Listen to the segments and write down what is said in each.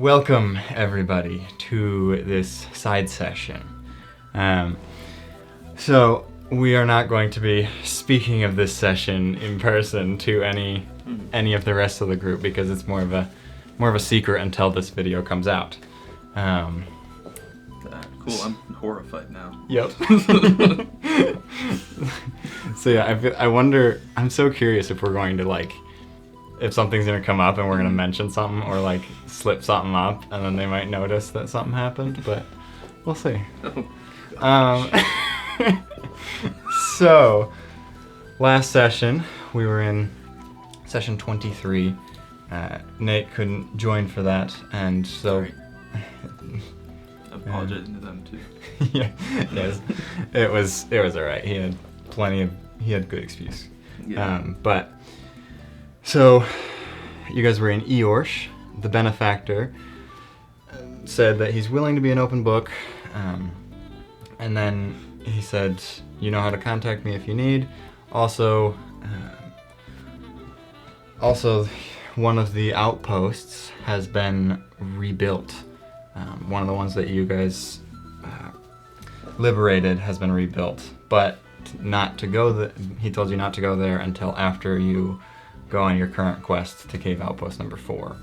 Welcome, everybody, to this side session. So, we are not going to be speaking of this session in person to any of the rest of the group because it's more of a secret until this video comes out. Cool, I'm horrified now. Yep. So yeah, I wonder, I'm so curious if we're going to if something's going to come up and we're going to mention something or slip something up and then they might notice that something happened, but we'll see. So, last session, we were in session 23. Nate couldn't join for that, and so... I'm apologizing to them too. Yes, it was alright. He had good excuse. Yeah. So, you guys were in Eorsh. The benefactor said that he's willing to be an open book, and then he said, you know how to contact me if you need. Also, one of the outposts has been rebuilt. One of the ones that you guys liberated has been rebuilt, but not to go. He told you not to go there until after you go on your current quest to Cave Outpost number 4.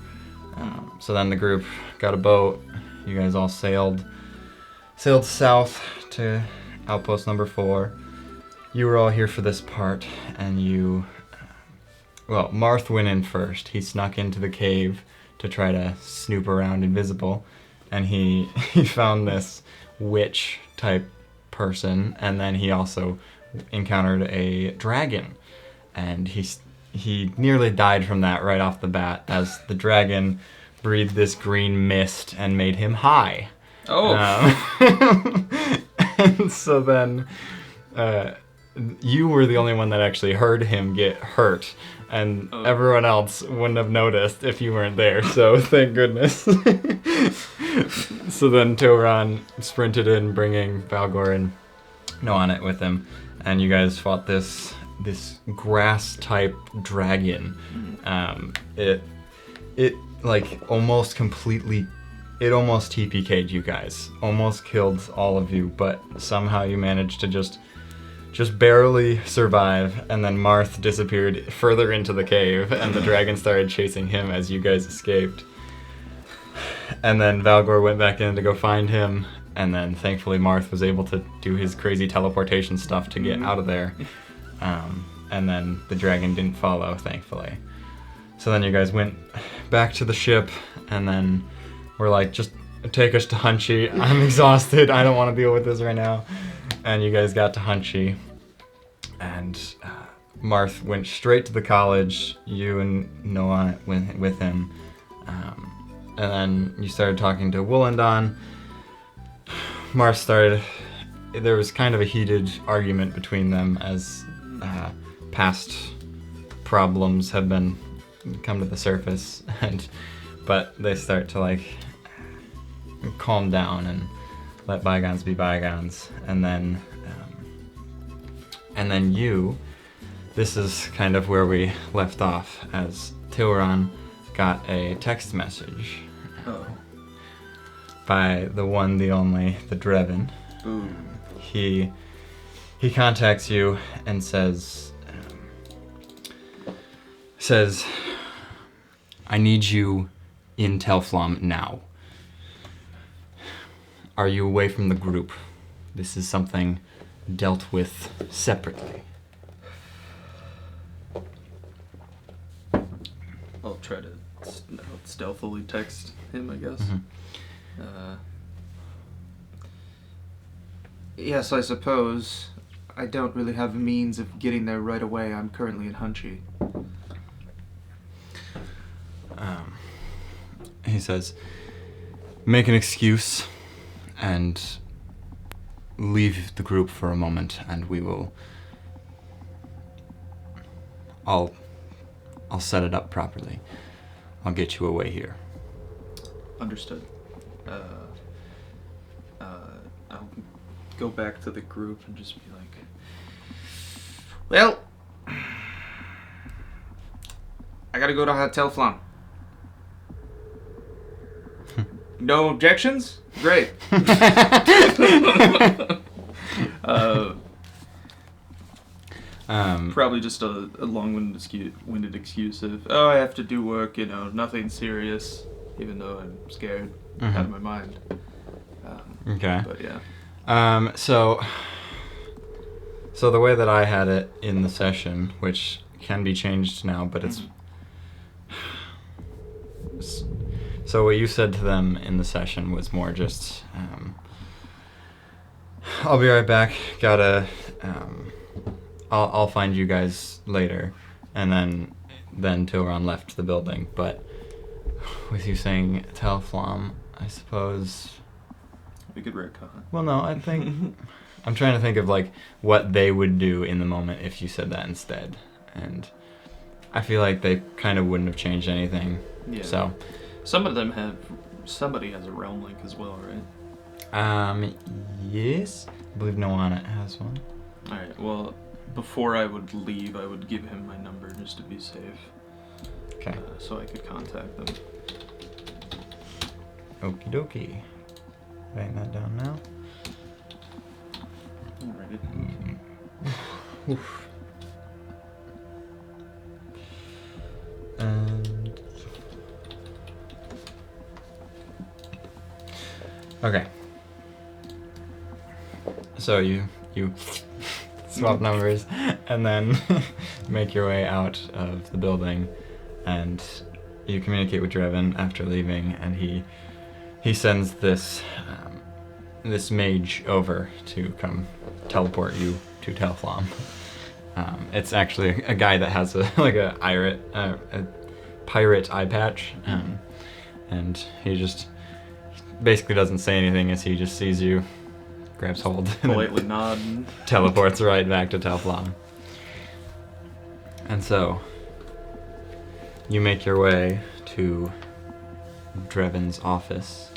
So then the group got a boat. You guys all sailed south to Outpost number 4. You were all here for this part, and Marth went in first. He snuck into the cave to try to snoop around invisible, and he found this witch type person, and then he also encountered a dragon, and he nearly died from that right off the bat as the dragon breathed this green mist and made him high. Oh. And so then you were the only one that actually heard him get hurt, and everyone else wouldn't have noticed if you weren't there, so thank goodness. So then Tilron sprinted in, bringing Valgor and Noanet with him, and you guys fought this grass-type dragon. It almost completely... It almost TPK'd you guys. Almost killed all of you, but somehow you managed to just barely survive, and then Marth disappeared further into the cave, and the dragon started chasing him as you guys escaped. And then Valgor went back in to go find him, and then thankfully Marth was able to do his crazy teleportation stuff to get out of there. And then the dragon didn't follow, thankfully. So then you guys went back to the ship, and then we're like, just take us to Hunchy. I'm exhausted. I don't want to deal with this right now. And you guys got to Hunchy, and Marth went straight to the college. You and Noah went with him. And then you started talking to Wollendon. There was kind of a heated argument between them as past problems have come to the surface, but they start to calm down and let bygones be bygones. And then this is kind of where we left off, as Tilron got a text message by the one, the only, the Drevin. Boom. He contacts you and says, I need you in Telflamm now. Are you away from the group? This is something dealt with separately. I'll try to stealthily text him, I guess. Mm-hmm. Yes, I suppose. I don't really have means of getting there right away. I'm currently in Hunchy. He says, make an excuse and leave the group for a moment, and I'll set it up properly. I'll get you away here. Understood. I'll go back to the group and just be like, well, I gotta go to Telflamm. No objections? Great. Probably just a long-winded excuse of, oh, I have to do work, nothing serious, even though I'm scared out of my mind. Okay. But yeah. So the way that I had it in the session, which can be changed now, but it's... So what you said to them in the session was more just, I'll be right back, I'll find you guys later, and then Tilron left the building, but with you saying Telflamm, I suppose... We could retcon. Well, no, I think... I'm trying to think of, like, what they would do in the moment if you said that instead, and I feel like they kind of wouldn't have changed anything, so... Some of them somebody has a realm link as well, right? Yes. I believe Noana has one. Alright, well, before I would leave, I would give him my number just to be safe. Okay. So I could contact them. Okie dokie. Writing that down now. Alrighty. Oof. And... Okay. So you swap numbers and then make your way out of the building, and you communicate with Drevin after leaving, and he sends this this mage over to come teleport you to Telflamm. It's actually a guy that has a pirate eye patch, and he just basically doesn't say anything as he just sees you, grabs hold, and Politely nod. teleports right back to Telflamm. And so, you make your way to Drevin's office,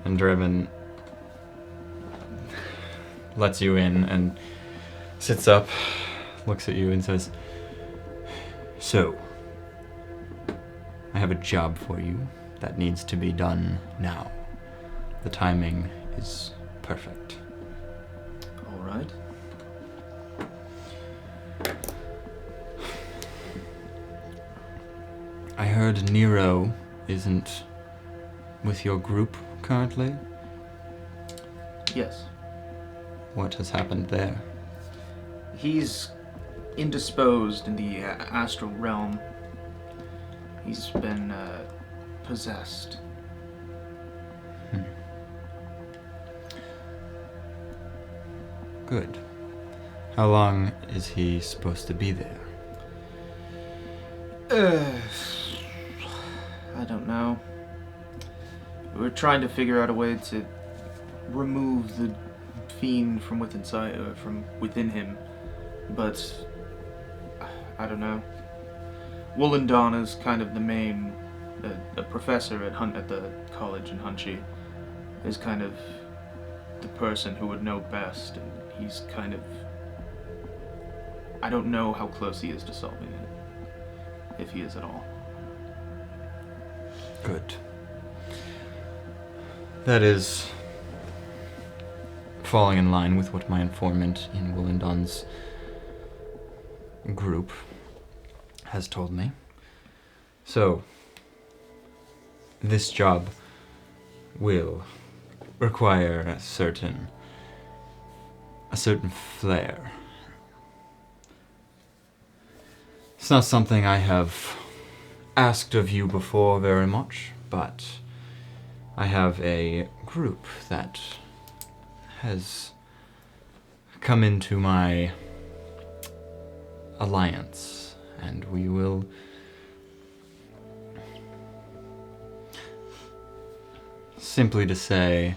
and Drevin lets you in and sits up, looks at you and says, "So, I have a job for you that needs to be done now. The timing is perfect." Alright. I heard Nero isn't with your group currently. Yes. What has happened there? He's indisposed in the astral realm. He's been possessed. Good. How long is he supposed to be there? I don't know. We're trying to figure out a way to remove the fiend from within him, but I don't know. Wollendon is kind of the main, a professor at the college in Hunchy, is kind of the person who would know best, and he's kind of... I don't know how close he is to solving it, if he is at all. Good. That is falling in line with what my informant in Wollendon's group has told me. So, this job will require a certain flair. It's not something I have asked of you before very much, but I have a group that has come into my alliance, and we will simply to say,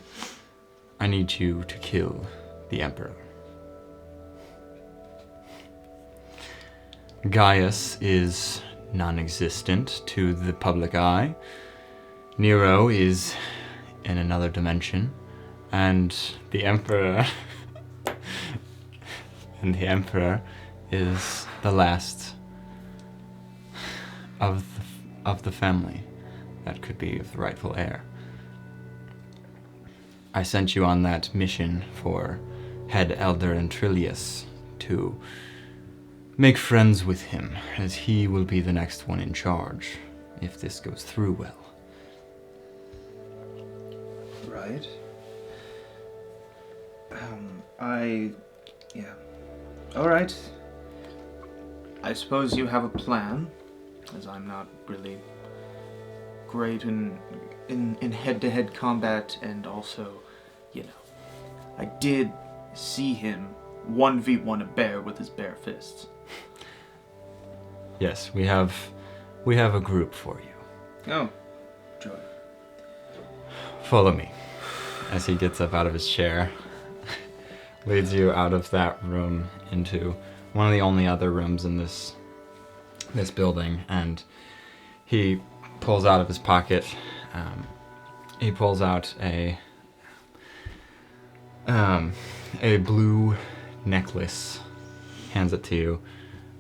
I need you to kill the Emperor. Gaius is non-existent to the public eye. Nero is in another dimension, and the Emperor is the last of the family that could be the rightful heir. I sent you on that mission for Head Elder Antrilius to make friends with him, as he will be the next one in charge, if this goes through well. Right. Yeah. Alright. I suppose you have a plan, as I'm not really great in head-to-head combat, and also, you know, I did see him 1v1 a bear with his bare fists. Yes, we have a group for you. Oh, joy. Follow me. As he gets up out of his chair, leads you out of that room into one of the only other rooms in this building, and he pulls out of his pocket. He pulls out a blue necklace, hands it to you,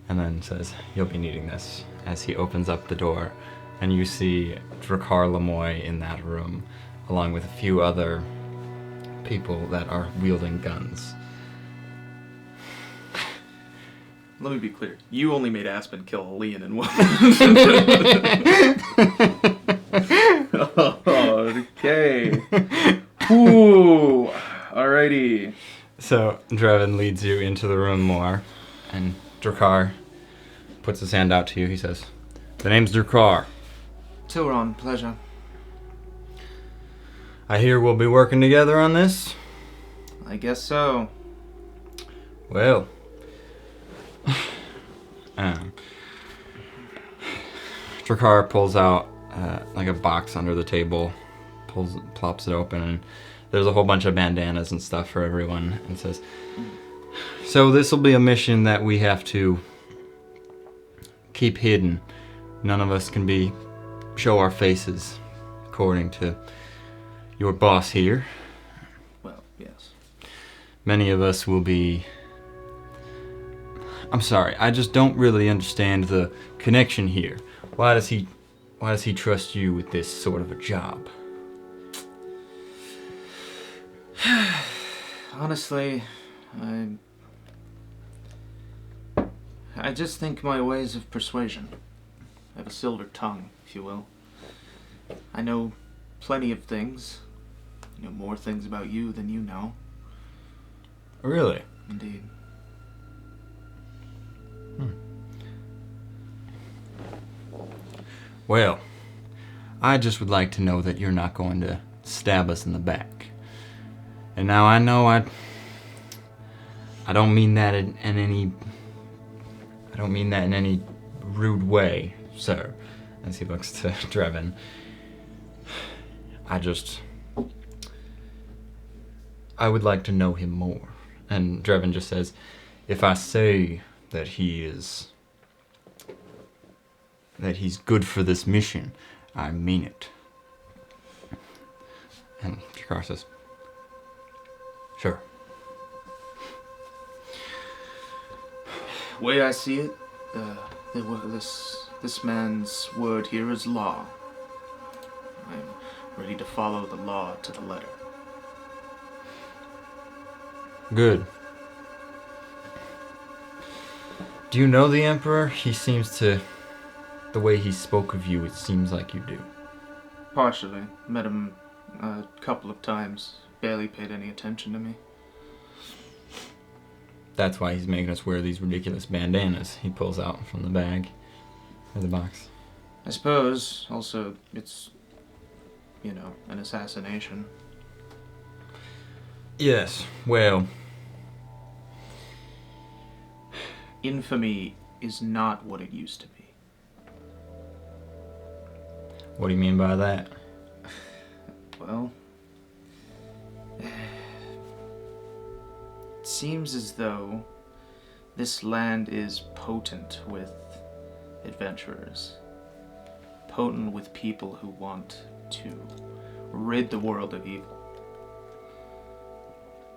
and then says, "You'll be needing this." As he opens up the door, and you see Drakkar Lamoy in that room, along with a few other people that are wielding guns. Let me be clear. You only made Aspen kill a Leon in one. Okay. Ooh. Alrighty. So Drevin leads you into the room more, and Drakkar puts his hand out to you. He says, "The name's Drakkar. Tilron, pleasure. I hear we'll be working together on this." I guess so. Well, Drakkar pulls out like a box under the table, plops it open, and there's a whole bunch of bandanas and stuff for everyone, and says, "So this will be a mission that we have to keep hidden. None of us can show our faces, according to your boss here. Well, yes. Many of us will be... I'm sorry, I just don't really understand the connection here. Why does he trust you with this sort of a job?" Honestly, I just think my ways of persuasion. I have a silver tongue, if you will. I know plenty of things. I know more things about you than you know. Really? Indeed. Well, I just would like to know that you're not going to stab us in the back. And now I know I don't mean that in any rude way, sir. As he looks to Drevin. I would like to know him more. And Drevin just says, "If I say that he's good for this mission, I mean it." And Drakkar says, "Sure." Way I see it, this man's word here is law. I'm ready to follow the law to the letter. Good. Do you know the Emperor? He seems to... The way he spoke of you, it seems like you do. Partially. Met him a couple of times. Barely paid any attention to me. That's why he's making us wear these ridiculous bandanas he pulls out from the bag. Or the box. I suppose. Also, it's, an assassination. Yes, well... Infamy is not what it used to be. What do you mean by that? Well... It seems as though this land is potent with adventurers. Potent with people who want to rid the world of evil.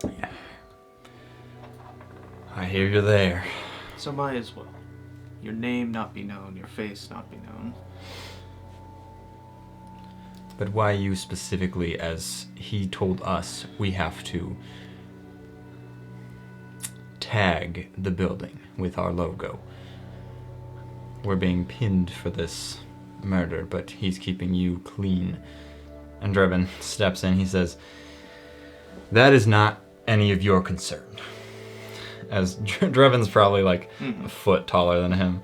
Yeah. I hear you're there. So might as well. Your name not be known, your face not be known. But why you specifically, as he told us we have to tag the building with our logo. We're being pinned for this murder, but he's keeping you clean. And Drevin steps in. He says, that is not any of your concern. As Drevin's probably like a foot taller than him,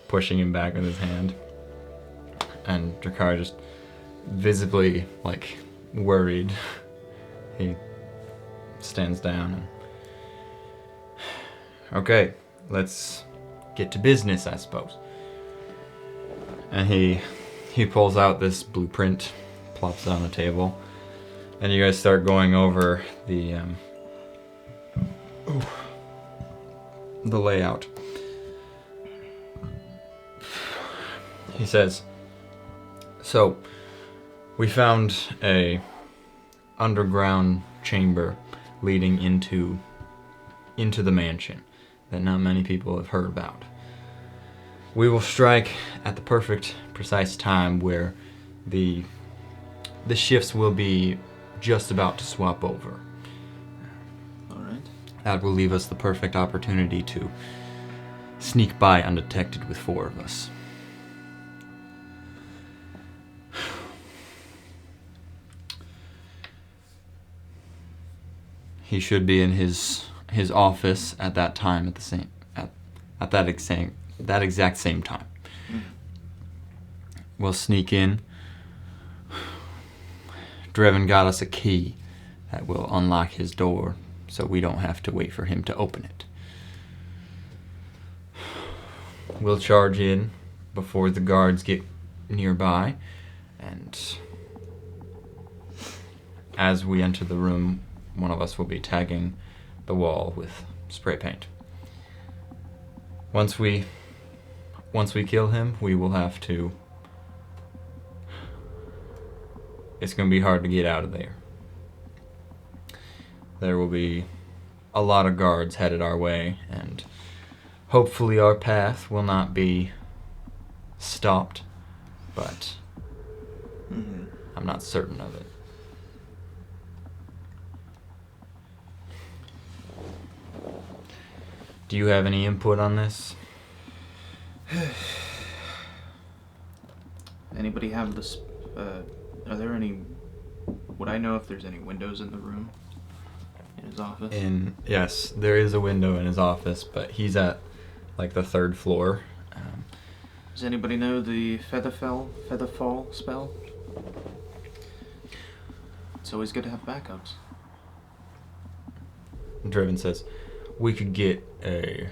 pushing him back with his hand. And Drakar just visibly like worried. He stands down and okay, let's get to business, I suppose. And he pulls out this blueprint, plops it on the table, and you guys start going over the layout. He says, so we found a underground chamber leading into the mansion that not many people have heard about. We will strike at the perfect, precise time where the shifts will be just about to swap over. All right. That will leave us the perfect opportunity to sneak by undetected with 4 of us. He should be in his office at that time at that exact same time. We'll sneak in. Drevin got us a key that will unlock his door, so we don't have to wait for him to open it. We'll charge in before the guards get nearby, and as we enter the room, one of us will be tagging the wall with spray paint. Once we kill him, we will have to... It's going to be hard to get out of there. There will be a lot of guards headed our way, and hopefully our path will not be stopped, but I'm not certain of it. Do you have any input on this? Anybody have this? Are there any? Would I know if there's any windows in the room? In his office? Yes, there is a window in his office, but he's at the 3rd floor. Does anybody know the Featherfall spell? It's always good to have backups. Draven says, we could get a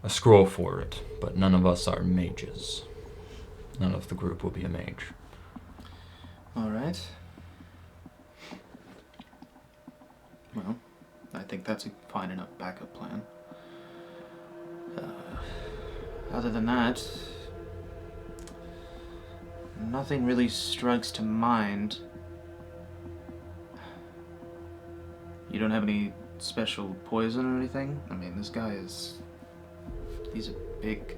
scroll for it, but none of us are mages. None of the group will be a mage. All right. Well, I think that's a fine enough backup plan. Other than that, nothing really strikes to mind. You don't have any special poison or anything? I mean, this guy he's a big,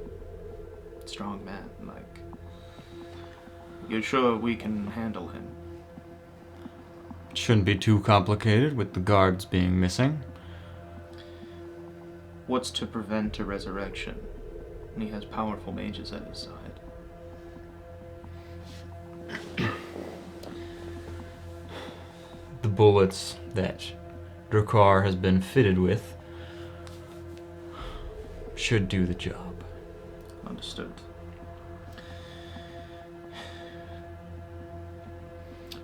strong man. Like, you're sure we can handle him? It shouldn't be too complicated with the guards being missing. What's to prevent a resurrection? And he has powerful mages at his side. The bullets that Drakar has been fitted with should do the job. Understood.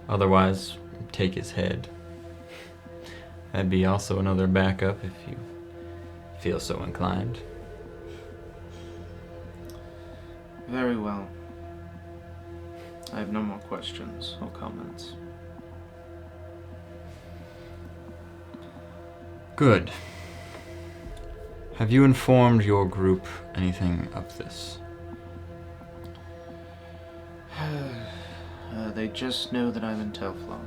Otherwise, take his head. That'd be also another backup if you feel so inclined. Very well. I have no more questions or comments. Good. Have you informed your group anything of this? They just know that I'm in Telflamm.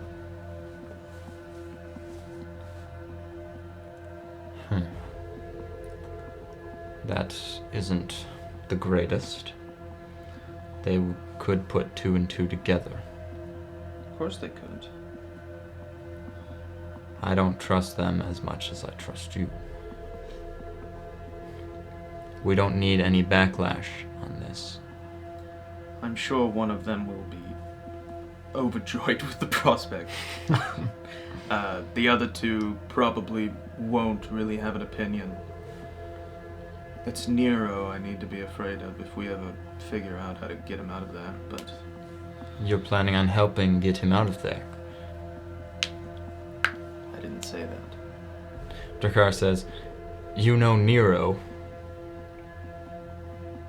That isn't the greatest. they could put 2 and 2 together. Of course they could. I don't trust them as much as I trust you. We don't need any backlash on this. I'm sure one of them will be overjoyed with the prospect. The other two probably won't really have an opinion. It's Nero I need to be afraid of if we ever figure out how to get him out of there, but... You're planning on helping get him out of there. I didn't say that. Drakkar says, you know Nero.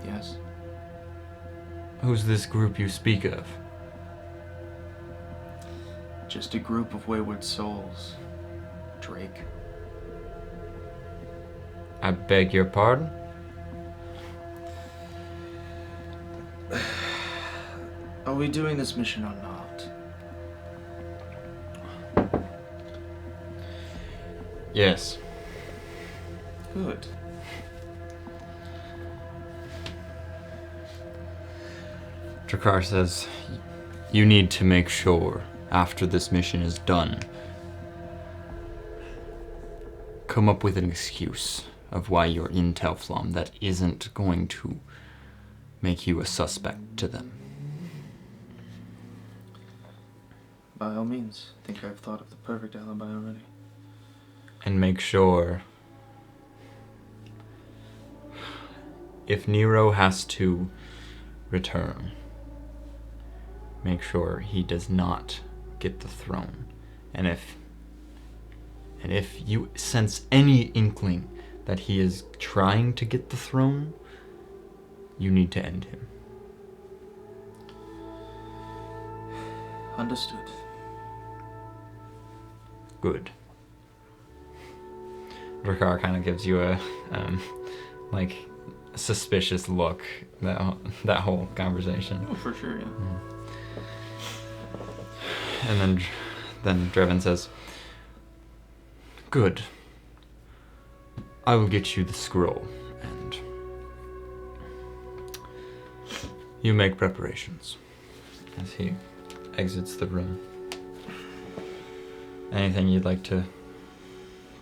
Yes? Who's this group you speak of? Just a group of wayward souls. Drake. I beg your pardon? Are we doing this mission or not? Yes. Good. Drakkar says, you need to make sure, after this mission is done, come up with an excuse of why you're in Telflamm that isn't going to make you a suspect to them. By all means. I think I've thought of the perfect alibi already. And make sure, if Nero has to return, make sure he does not get the throne. And if you sense any inkling that he is trying to get the throne, you need to end him. Understood. Good. Drakkar kind of gives you a suspicious look that whole conversation. Oh, for sure, yeah. And then Drevin says, good. I will get you the scroll, and you make preparations. As he exits the room. Anything you'd like to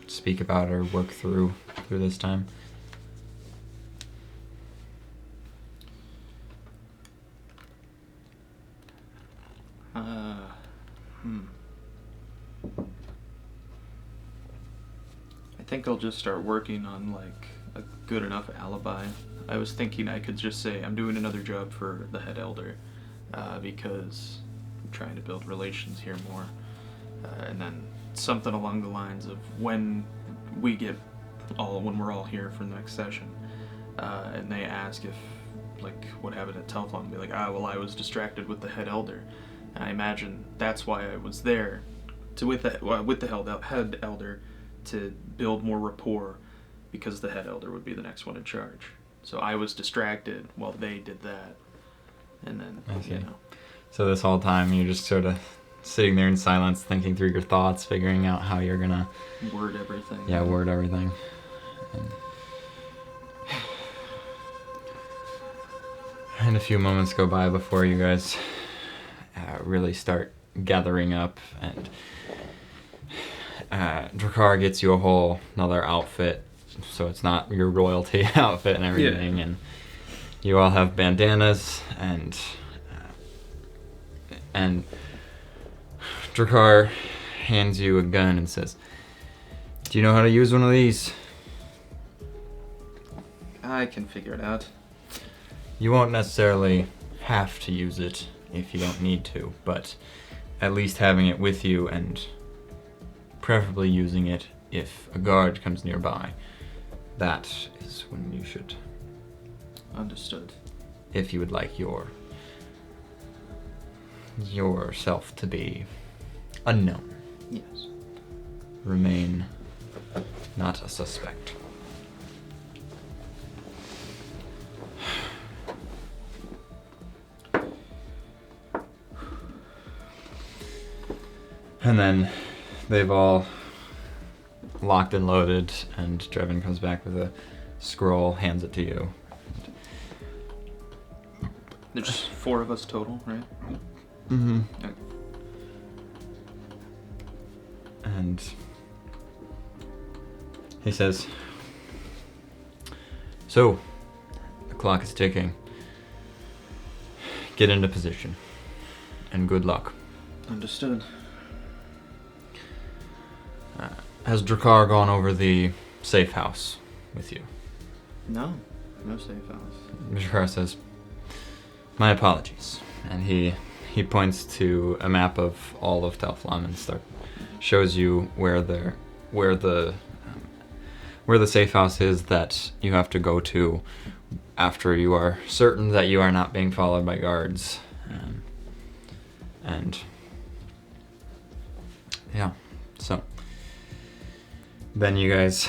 speak about or work through this time? I think I'll just start working on a good enough alibi. I was thinking I could just say I'm doing another job for the head elder because I'm trying to build relations here more. And then something along the lines of when we're all here for the next session, and they ask if what happened at Telflamm, be like, well, I was distracted with the head elder. And I imagine that's why I was there, with the head elder, to build more rapport, because the head elder would be the next one in charge. So I was distracted while they did that, and then So this whole time you're just sort of sitting there in silence, thinking through your thoughts, figuring out how you're gonna word everything. Yeah, word everything. And a few moments go by before you guys really start gathering up, and Drakkar gets you a whole another outfit, so it's not your royalty outfit and everything, and you all have bandanas, and Drakkar hands you a gun and says, do you know how to use one of these? I can figure it out. You won't necessarily have to use it if you don't need to, but at least having it with you, and preferably using it if a guard comes nearby, that is when you should. Understood. If you would like yourself to be unknown. Yes. Remain not a suspect. And then they've all locked and loaded, and Drevin comes back with a scroll, hands it to you. There's 4 of us total, right? Mm-hmm. Okay. And he says, "So, the clock is ticking. Get into position, and good luck." Understood. Has Drakkar gone over the safe house with you? No safe house. Drakkar says, "My apologies," and he points to a map of all of Telflamm and shows you where the safe house is that you have to go to after you are certain that you are not being followed by guards. And yeah, so then you guys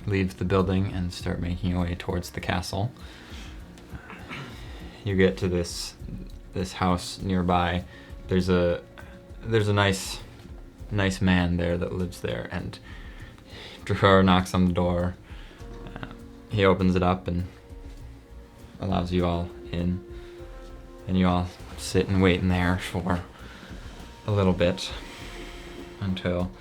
leave the building and start making your way towards the castle. You get to this house nearby. There's a nice man there that lives there, and Drakkar knocks on the door. He opens it up and allows you all in, and you all sit and wait in there for a little bit until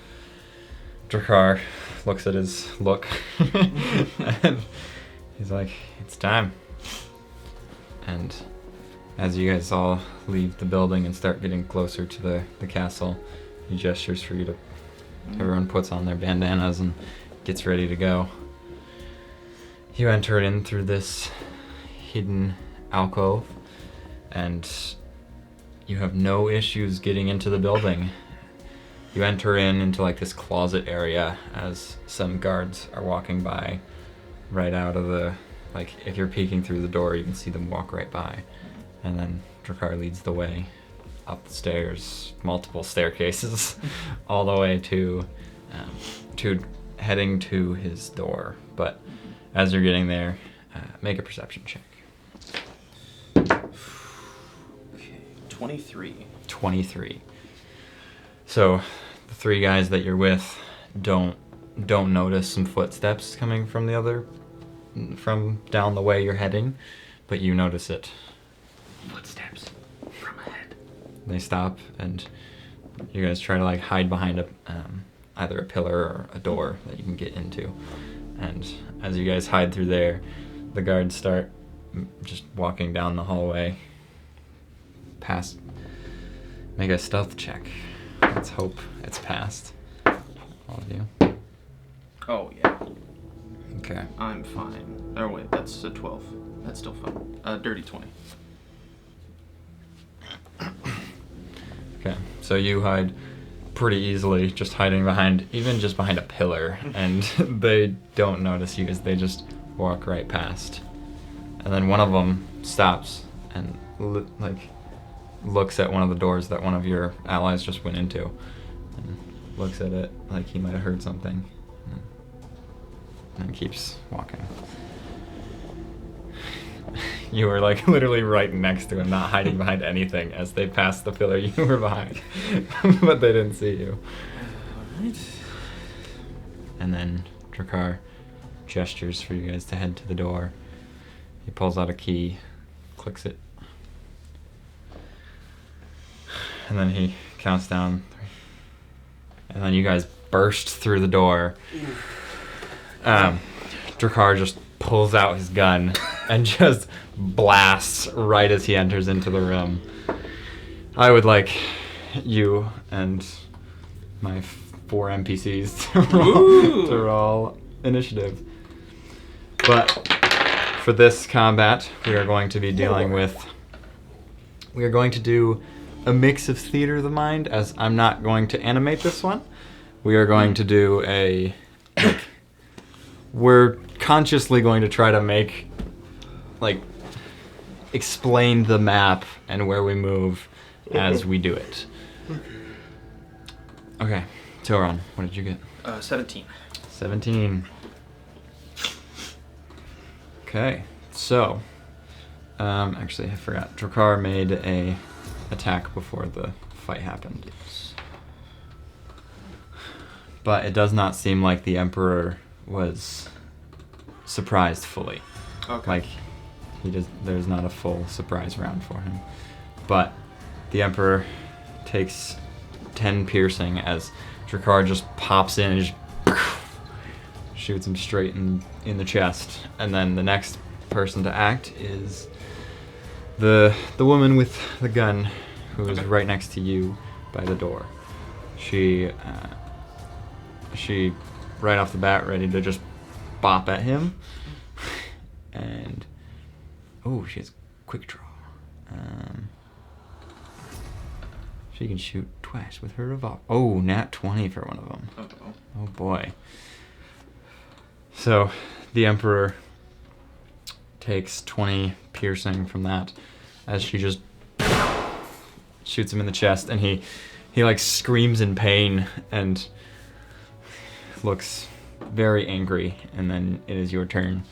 Drakkar looks at his look and he's like, "It's time." And as you guys all leave the building and start getting closer to the castle, he gestures for you to... Everyone puts on their bandanas and gets ready to go. You enter in through this hidden alcove, and you have no issues getting into the building. You enter into like this closet area as some guards are walking by right out of the... Like, if you're peeking through the door, you can see them walk right by. And then Drakkar leads the way up the stairs, multiple staircases, all the way to heading to his door. But as you're getting there, make a perception check. Okay, 23. 23. So the 3 guys that you're with don't notice some footsteps coming from down the way you're heading, but you notice it. Footsteps from ahead. They stop, and you guys try to like hide behind either a pillar or a door that you can get into. And as you guys hide through there, the guards start just walking down the hallway past. Make a stealth check. Let's hope it's passed. All of you. Oh, yeah. Okay. I'm fine. Oh, wait, that's a 12. That's still fine. Dirty 20. Okay, so you hide pretty easily, just hiding behind a pillar, and they don't notice you as they just walk right past. And then one of them stops and looks at one of the doors that one of your allies just went into, and looks at it like he might have heard something, and keeps walking. You were like literally right next to him, not hiding behind anything as they passed the pillar you were behind. But they didn't see you. Alright. And then Drakkar gestures for you guys to head to the door. He pulls out a key, clicks it. And then he counts down 3. And then you guys burst through the door. Drakkar just pulls out his gun and just blasts right as he enters into the room. I would like you and my 4 NPCs to roll initiative. But for this combat, we are going to be dealing with... We are going to do a mix of theater of the mind, as I'm not going to animate this one. We are going to do a... we're consciously going to try to make, explain the map and where we move as we do it. Okay, Tilron, what did you get? 17. 17. Okay, so, actually I forgot. Drakkar made a attack before the fight happened. But it does not seem like the Emperor was surprised fully. Okay. Like, There's not a full surprise round for him. But the Emperor takes 10 piercing as Drakkar just pops in and just shoots him straight in the chest. And then the next person to act is the woman with the gun, who is right next to you by the door. She right off the bat ready to just bop at him. And she has quick draw. She can shoot twice with her revolver. Oh, nat 20 for one of them. Uh-oh. Oh boy. So the Emperor takes 20 piercing from that as she just shoots him in the chest, and he like screams in pain and looks very angry. And then it is your turn.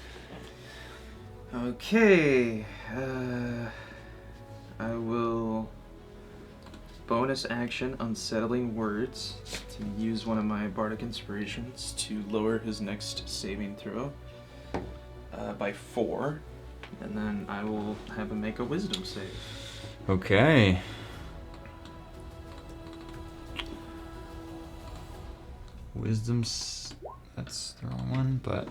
Okay. I will bonus action Unsettling Words to use one of my bardic inspirations to lower his next saving throw by 4, and then I will have him make a wisdom save. Okay. Wisdom's... that's the wrong one, but...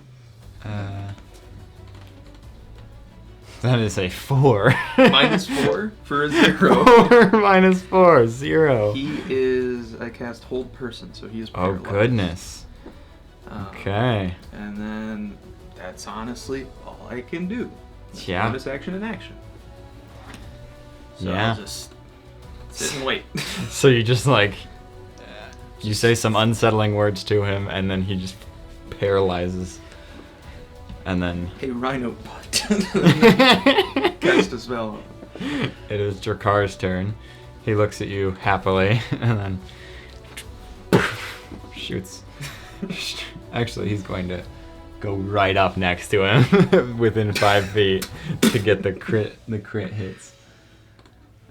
that is a 4. -4 for a 0. 4 minus 4, 0. He is... I cast Hold Person, so he is Oh, paralyzed. goodness. Okay. And then that's honestly all I can do. Yeah. Bonus action and action. So Yeah. I'll just sit and wait. So you just like... you say some unsettling words to him, and then he just paralyzes. And then... Hey, Rhino Butt. Cast a spell. It is Drakkar's turn. He looks at you happily, and then shoots. Actually, he's going to go right up next to him, within 5 feet, to get the crit hits.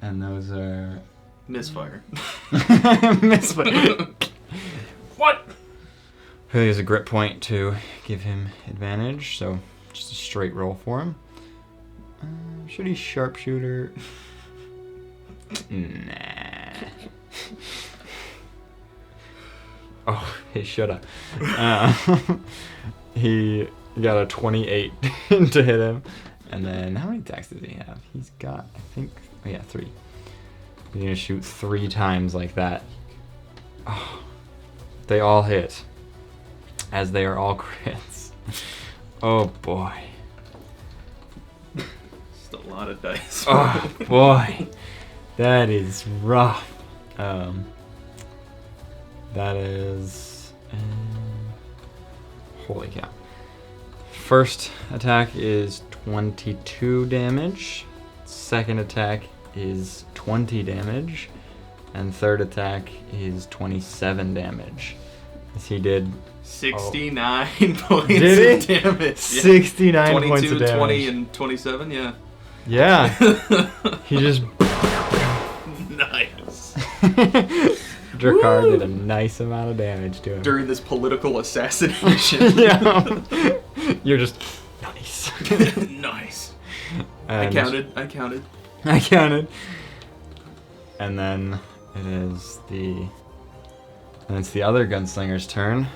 And those are Misfire. misfire. What? He has a grit point to give him advantage, so just a straight roll for him. Should he sharpshooter? Nah. Oh, he shoulda. He got a 28 to hit him. And then, how many attacks does he have? He's got, I think, 3. He's gonna shoot 3 times like that. Oh, they all hit, as they are all crits. Oh boy. Just a lot of dice. Oh boy. That is rough. That is... holy cow. First attack is 22 damage. Second attack is 20 damage. And third attack is 27 damage. As he did... 69 points Did of he? damage. Yeah. 69 22, points of damage. 20, and 27, yeah. Yeah. He just... Nice. Drakkar Woo! did a nice amount of damage to him. During this political assassination. Yeah. You're just... nice. Nice. And I counted. I counted. And then it is the... and it's the other gunslinger's turn.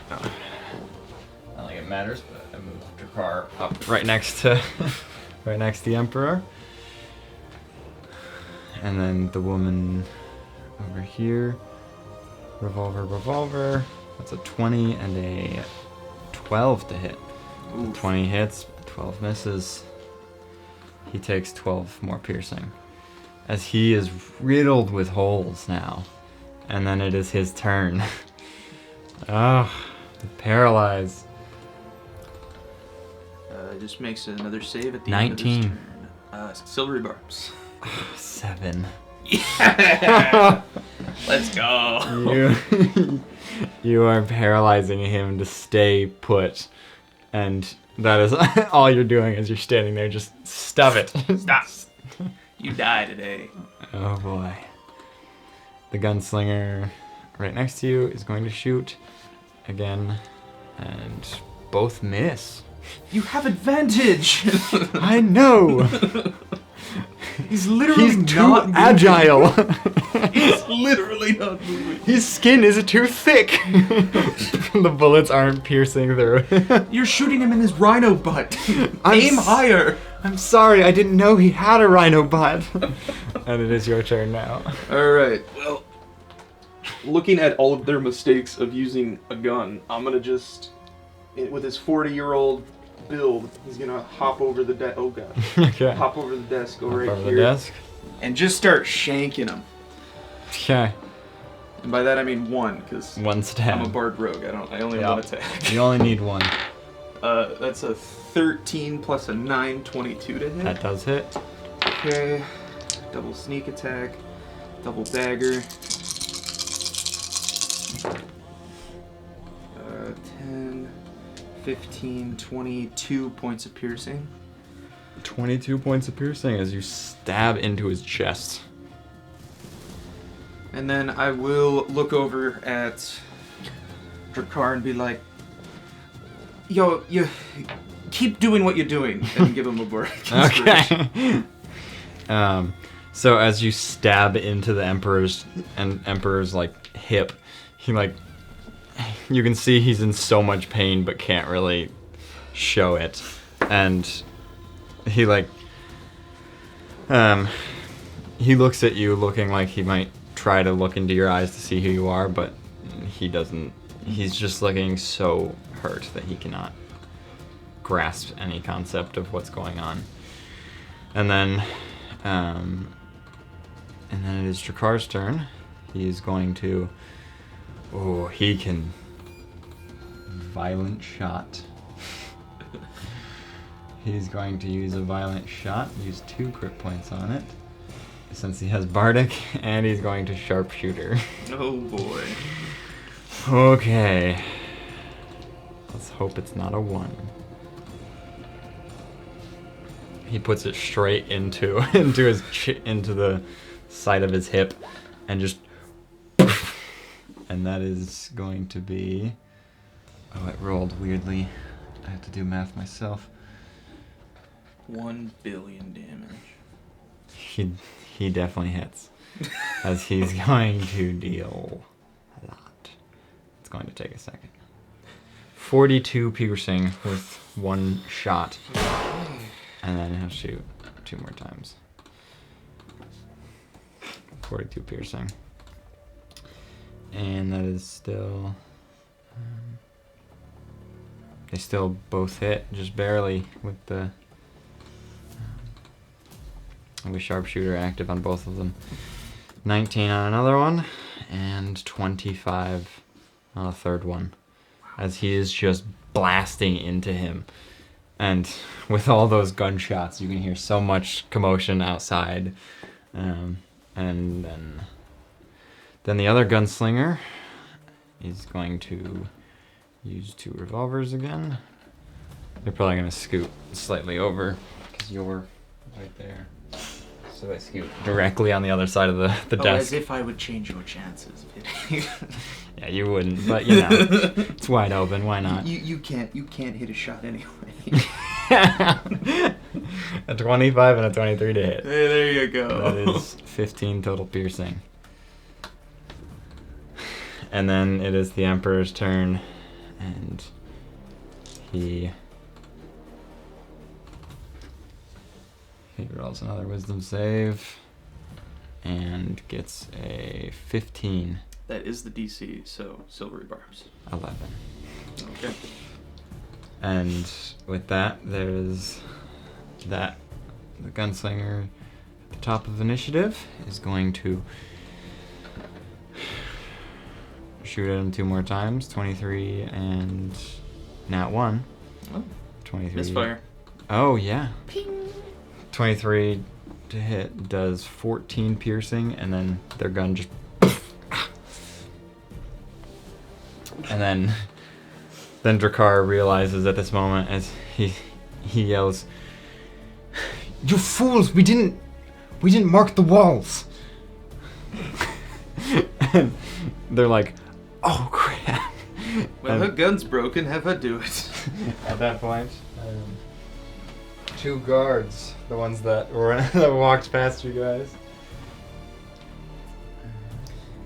Oh boy. I don't think it matters, but I moved Drakkar up right next to the Emperor. And then the woman over here. Revolver. That's a 20 and a 12 to hit. Oof. 20 hits, 12 misses. He takes 12 more piercing, as he is riddled with holes now. And then it is his turn. Paralyzed. Just makes another save at the 19. end of his turn. Silvery barbs. 7. Yeah! Let's go! You are paralyzing him to stay put. And that is all you're doing as you're standing there. Just stop it. Stop! You die today. Oh boy. The gunslinger right next to you is going to shoot again. And both miss. You have advantage! I know! He's literally He's too not moving. agile! He's literally not moving. His skin is too thick! The bullets aren't piercing through. You're shooting him in his rhino butt. I'm Aim higher. I'm sorry, I didn't know he had a rhino butt. And it is your turn now. Alright, well, looking at all of their mistakes of using a gun, I'm gonna just, with his 40-year-old build, he's gonna hop over the desk. Oh god. Okay. Hop over the desk, go Hop right over here. the desk. And just start shanking him. Okay. And by that I mean one, because One stab. I'm a bard rogue. I only have one attack. You only need one. That's a 13 plus a 9, 22 to hit. That does hit. Okay. Double sneak attack. Double dagger. 10, 15, 22 points of piercing. 22 points of piercing as you stab into his chest. And then I will look over at Drakkar and be like, yo, you keep doing what you're doing, and give him a bardic inspiration. Okay. So as you stab into the Emperor's like hip, he like, you can see he's in so much pain but can't really show it, and he like, he looks at you looking like he might try to look into your eyes to see who you are, but he doesn't. He's just looking so hurt that he cannot grasp any concept of what's going on. And then it is Drakkar's turn. He's going to, he can violent shot. He's going to use a violent shot, use 2 crit points on it, since he has bardic, and he's going to sharpshooter. Oh boy. Okay. Let's hope it's not a 1. He puts it straight into into the side of his hip, and just, and that is going to be. Oh, it rolled weirdly. I have to do math myself. 1 billion damage. He definitely hits, as he's going to deal a lot. It's going to take a second. 42 piercing with 1 shot, and then he'll shoot 2 more times. 42 piercing, and that is still. They still both hit, just barely, with the. With sharpshooter active on both of them. 19 on another one, and 25 on a third one, as he is just blasting into him. And with all those gunshots, you can hear so much commotion outside. And then the other gunslinger is going to use 2 revolvers again. They're probably going to scoot slightly over, because you're right there. So they scoot directly on the other side of the desk. As if I would change your chances. Yeah, you wouldn't, but you know, it's wide open. Why not? You can't hit a shot anyway. A 25 and a 23 to hit. Hey, there you go. That is 15 total piercing. And then it is the Emperor's turn, and he rolls another wisdom save and gets a 15. That is the DC, so silvery barbs. 11. Okay. And with that, there's that. The gunslinger at the top of initiative is going to shoot at him 2 more times. 23 and nat 1. Oh. 23. Misfire. Oh, yeah. Ping. 23 to hit does 14 piercing, and then their gun just. And then Drakkar realizes at this moment, as he yells, "You fools! We didn't mark the walls." And they're like, "Oh crap!" Well, her gun's broken. Have her do it. At that point, Two guards, the ones that were that walked past you guys.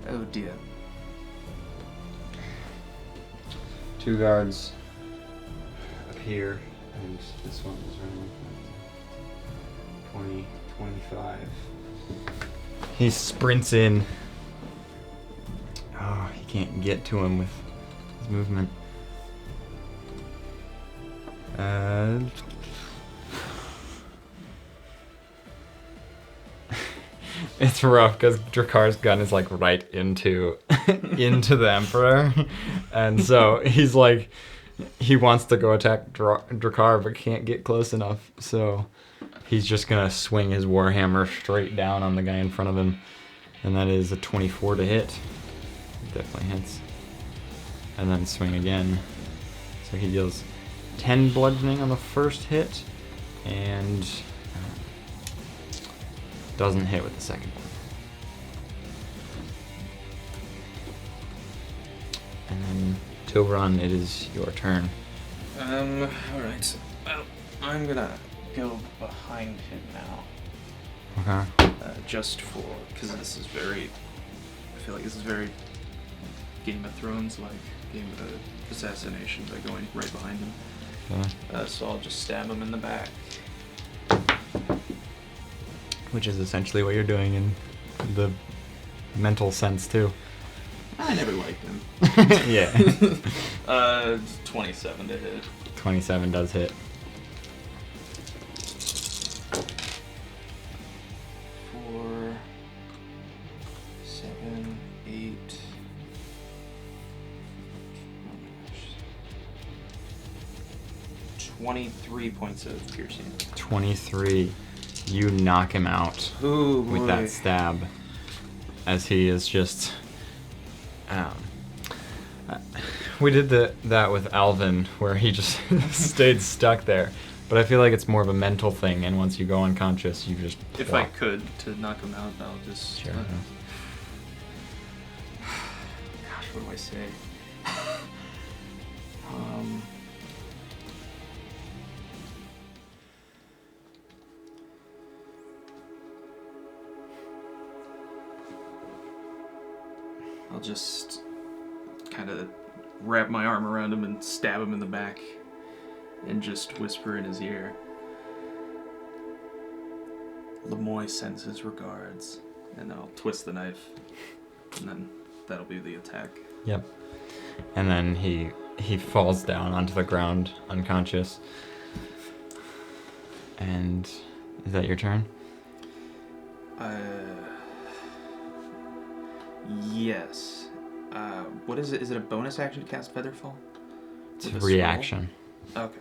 Oh dear. Two guards appear, and this one is running 20, 25. He sprints in. Oh, he can't get to him with his movement. It's rough because Drakar's gun is like right into the Emperor, and so he's like he wants to go attack Drakar but can't get close enough, so he's just gonna swing his warhammer straight down on the guy in front of him, and that is a 24 to hit. Definitely hits, and then swing again. So he deals 10 bludgeoning on the first hit, and doesn't hit with the second one. And then, Tilron, it is your turn. Alright. Well, I'm gonna go behind him now. Okay. Just for, because this is very, I feel like this is very Game of Thrones, like Game of Assassination, by going right behind him. Okay. So I'll just stab him in the back. Which is essentially what you're doing in the mental sense, too. I never liked him. Yeah. 27 to hit. 27 does hit. 4, 7, 8. Oh my gosh. 23 points of piercing. 23. You knock him out Ooh, boy. with that stab, as he is just. We did that with Alvin, where he just stayed stuck there. But I feel like it's more of a mental thing, and once you go unconscious, you just. If I could, to knock him out, I'll just. Sure. Gosh, what do I say? I'll just kind of wrap my arm around him and stab him in the back and just whisper in his ear. Lemoy sends his regards. And then I'll twist the knife. And then that'll be the attack. Yep. And then he falls down onto the ground, unconscious. And is that your turn? Yes. What is it? Is it a bonus action to cast Featherfall? It's a With a reaction. spell? Okay.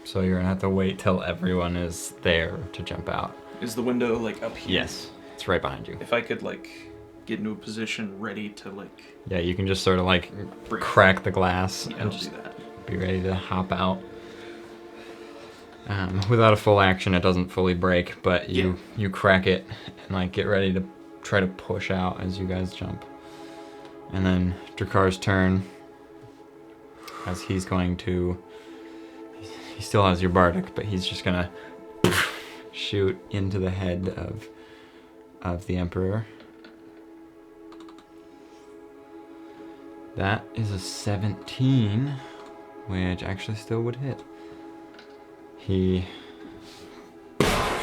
So you're gonna have to wait till everyone is there to jump out. Is the window like up here? Yes, it's right behind you. If I could like get into a position ready to like. Yeah, you can just sort of like break. crack the glass Yeah, and I'll just do that. be ready to hop out. Without a full action, it doesn't fully break, but you crack it and like get ready to try to push out as you guys jump. And then Drakar's turn, as he's going to. He still has your bardic, but he's just gonna shoot into the head of the Emperor. That is a 17, which actually still would hit. He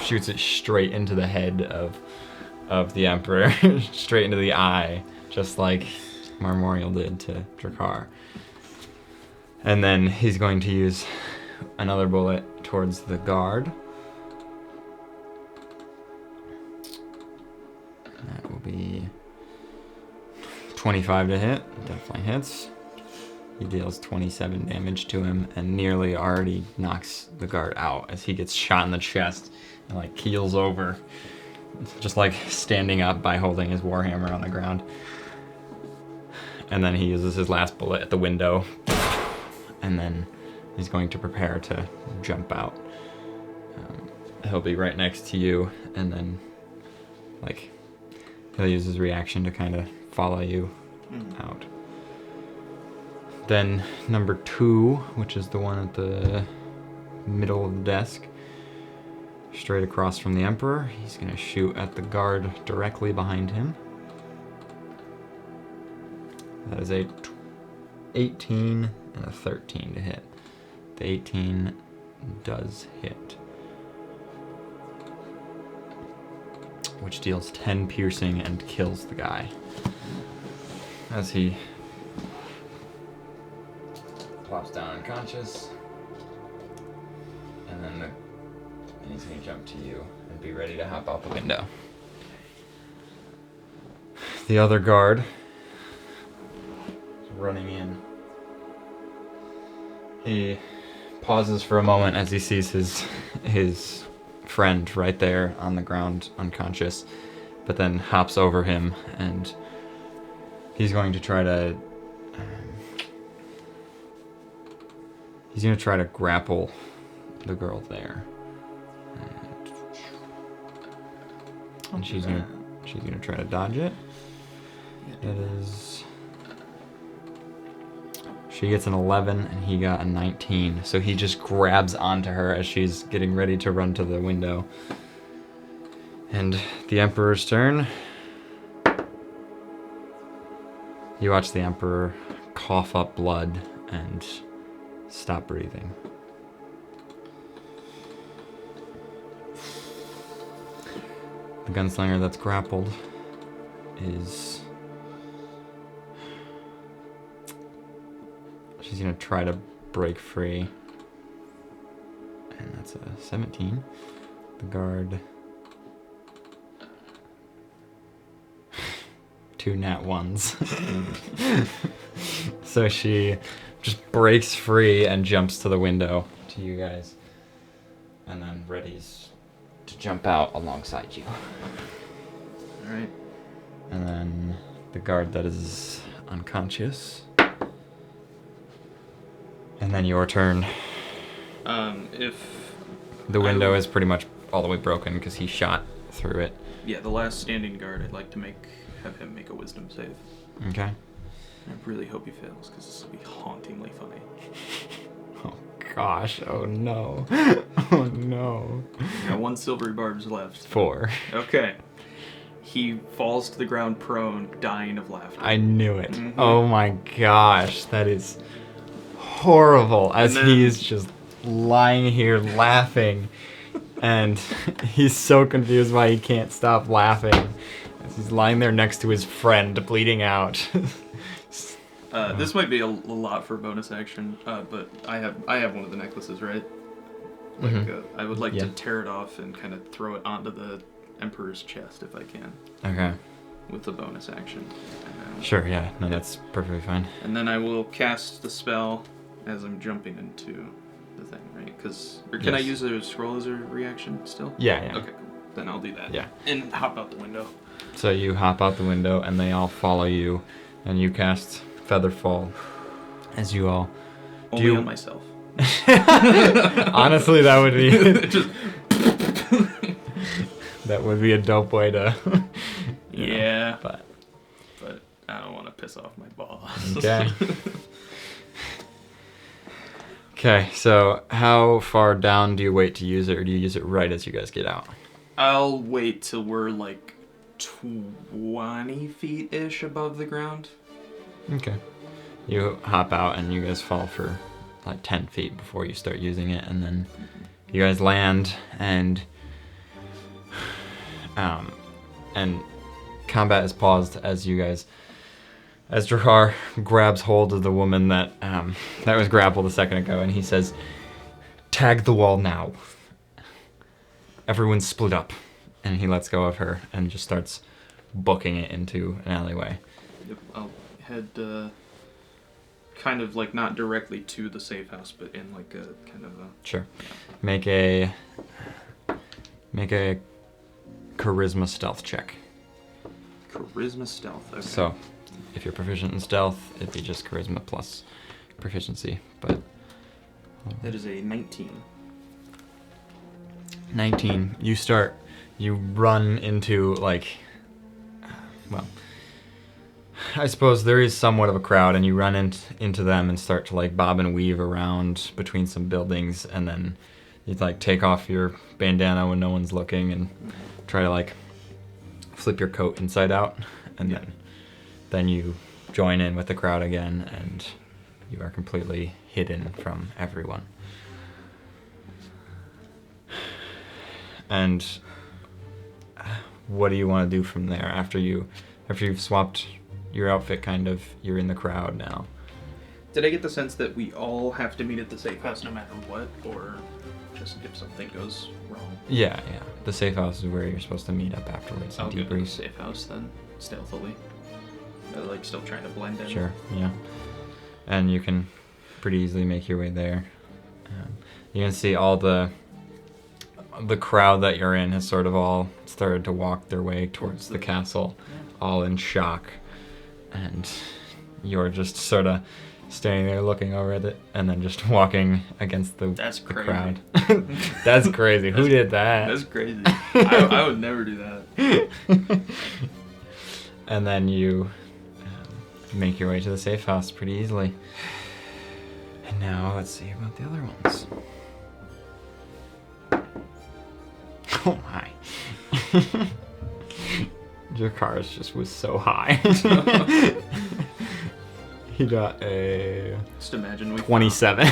shoots it straight into the head of the Emperor, straight into the eye, just like Marmorial did to Drakar. And then he's going to use another bullet towards the guard. That will be 25 to hit. Definitely hits. He deals 27 damage to him and nearly already knocks the guard out as he gets shot in the chest and like keels over, just like standing up by holding his warhammer on the ground. And then he uses his last bullet at the window, and then he's going to prepare to jump out. He'll be right next to you, and then like he'll use his reaction to kind of follow you out. Then number 2, which is the one at the middle of the desk, straight across from the Emperor. He's going to shoot at the guard directly behind him. That is a 18 and a 13 to hit. The 18 does hit, which deals 10 piercing and kills the guy as he plops down unconscious. And then he's going to jump to you and be ready to hop out the window. The other guard is running in. He pauses for a moment as he sees his friend right there on the ground, unconscious, but then hops over him, and he's going to try to grapple the girl there, and she's gonna try to dodge it. That is, she gets an 11 and he got a 19, so he just grabs onto her as she's getting ready to run to the window. And the Emperor's turn. You watch the Emperor cough up blood and stop breathing. The gunslinger that's grappled is... she's gonna try to break free. And that's a 17. The guard... 2 nat 1s. So she just breaks free and jumps to the window to you guys. And then readies to jump out alongside you. Alright. And then the guard that is unconscious. And then your turn. If the window is pretty much all the way broken because he shot through it. Yeah, the last standing guard, I'd like to have him make a wisdom save. Okay. I really hope he fails, because this will be hauntingly funny. Oh gosh, oh no. Oh no. Got 1 silvery barbs left. 4. Okay. He falls to the ground prone, dying of laughter. I knew it. Mm-hmm. Oh my gosh, that is horrible. As he is just lying here laughing, and he's so confused why he can't stop laughing. As he's lying there next to his friend, bleeding out. This might be a lot for bonus action, but I have one of the necklaces, right? Like, I would like to tear it off and kind of throw it onto the Emperor's chest if I can. Okay. With the bonus action. Sure, yeah. No, that's perfectly fine. And then I will cast the spell as I'm jumping into the thing, right? Can I use a scroll as a reaction still? Yeah, yeah. Okay, cool. Then I'll do that. Yeah. And hop out the window. So you hop out the window and they all follow you, and you cast Featherfall as you all... Only on myself. Honestly, that would be... Just... that would be a dope way to... yeah. But I don't want to piss off my boss. Okay. Okay, so how far down do you wait to use it, or do you use it right as you guys get out? I'll wait till we're like 20 feet-ish above the ground. Okay. You hop out and you guys fall for like 10 feet before you start using it, and then you guys land, and combat is paused as Drakkar grabs hold of the woman that was grappled a second ago, and he says, "Tag the wall now. Everyone split up." And he lets go of her and just starts booking it into an alleyway. Yep, I'll head kind of like not directly to the safe house, but in like a kind of a... Sure. Make a charisma stealth check. Charisma stealth, okay. So, if you're proficient in stealth, it'd be just charisma plus proficiency, but... That is a 19. 19. You run into, like... Well... I suppose there is somewhat of a crowd, and you run into them and start to, like, bob and weave around between some buildings, and then You'd like take off your bandana when no one's looking and try to like flip your coat inside out, and then you join in with the crowd again, and you are completely hidden from everyone. And what do you want to do from there after you've swapped your outfit? Kind of, you're in the crowd now. Did I get the sense that we all have to meet at the safe house no matter what, or just if something goes wrong? Yeah. The safe house is where you're supposed to meet up afterwards and I'll go to the debrief. safe house then, stealthily. Like still trying to blend in. Sure, yeah. And you can pretty easily make your way there. You can see all the crowd that you're in has sort of all started to walk their way towards the castle, all in shock. And you're just sort of standing there looking over at it and then just walking against the crowd. That's crazy. Who did that? That's crazy. I would never do that. And then you make your way to the safe house pretty easily. And now let's see about the other ones. Oh my. Dracarys just was so high. He got a Just imagine 27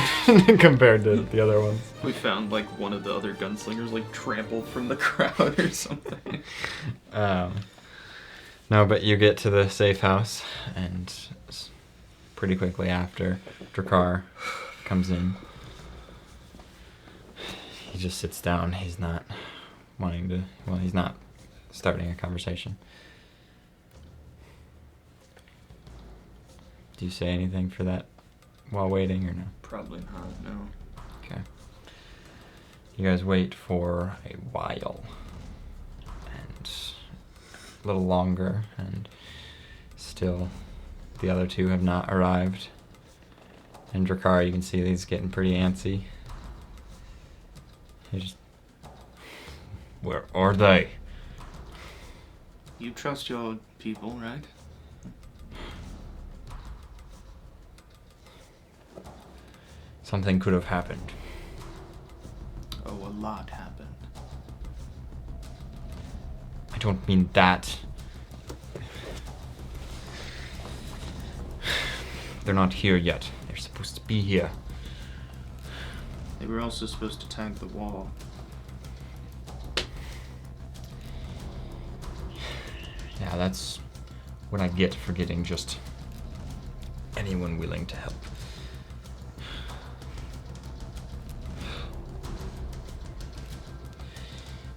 compared to the other ones. We found like one of the other gunslingers like trampled from the crowd or something. No, but you get to the safe house, and pretty quickly after, Dracar comes in. He just sits down. He's not he's not starting a conversation. Do you say anything for that while waiting, or no? Probably not, no. Okay. You guys wait for a while, and a little longer, and still the other two have not arrived. And Dracar, you can see that he's getting pretty antsy. He just... Where are they? You trust your people, right? Something could have happened. Oh, a lot happened. I don't mean that. They're not here yet. They're supposed to be here. They were also supposed to tag the wall. Yeah, that's what I get for getting just anyone willing to help.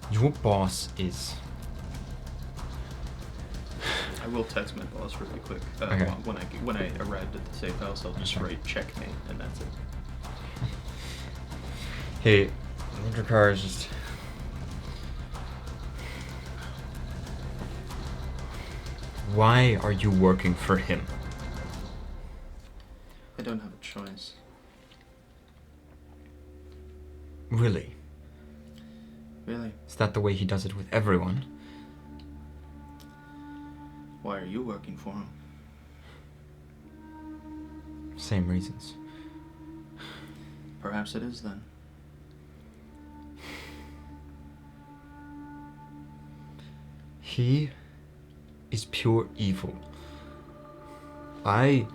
Your boss is... I will text my boss really quick. Okay. When I arrived at the safe house, I'll just Okay. write checkmate, and that's it. Hey, Dracar is just... Why are you working for him? I don't have a choice. Really? Really? Is that the way he does it with everyone? Why are you working for him? Same reasons. Perhaps it is then. He is pure evil. I